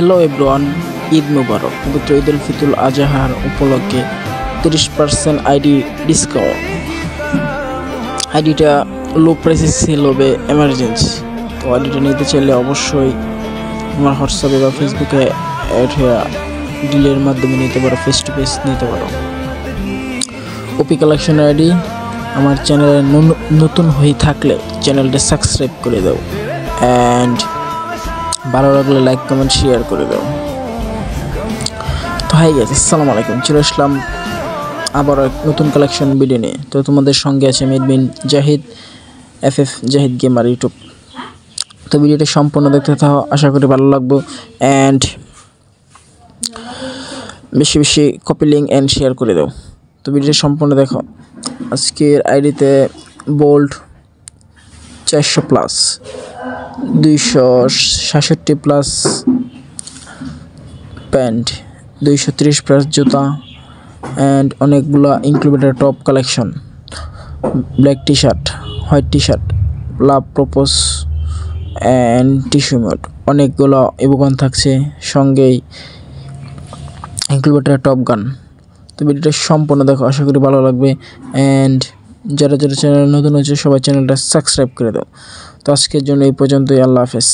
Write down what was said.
Hello everyone, Eid মুবারক। পবিত্র ঈদ উল ফিতর আজহার উপলক্ষে 30% ID discount. আইডিটা লো প্রাইসে সেল হবে, এমার্জেন্সি। তো আইডিটা নিতে চাইলে অবশ্যই আমার হোয়াটসঅ্যাপে বা ফেসবুকে অ্যাড হয়ে ডিলের মাধ্যমে নিতে পারো, ফেস টু ফেস নিতে পারো। ওপি কালেকশন আইডি। আমার চ্যানেলে নতুন হয়ে থাকলে চ্যানেলটা সাবস্ক্রাইব করে দাও অ্যান্ড ভালো লাগলে লাইক কমেন্ট শেয়ার করে দাও। তো হাই গাইস, আসসালামু আলাইকুম। চলে আসলাম আবার এক নতুন কালেকশন ভিডিও নিয়ে। তো তোমাদের সঙ্গে আছে মেডবিন Zahid, FF Zahid gamer YouTube. তো ভিডিওটা সম্পূর্ণ দেখতে থাকো, আশা করি ভালো লাগবে অ্যান্ড বেশি বেশি কপি লিঙ্ক অ্যান্ড শেয়ার করে দাও। তো ভিডিওটা সম্পূর্ণ দেখো। আজকের আইডিতে বোল্ড 400+, 267+ প্যান্ট, 230+ জুতা অ্যান্ড অনেকগুলো included top collection, black T shirt, white T shirt, love propose and tissue mode, অনেকগুলো ইবোগান থাকছে, সঙ্গেই ইনক্লুডেড টপ গান। তো ভিডিওটা সম্পূর্ণ দেখো, আশা করি ভালো লাগবে অ্যান্ড যারা যারা চ্যানেল নতুন হচ্ছে সবাই চ্যানেলটা সাবস্ক্রাইব করে দাও। তো আজকের জন্য এই পর্যন্তই, আল্লাহ হাফেজ।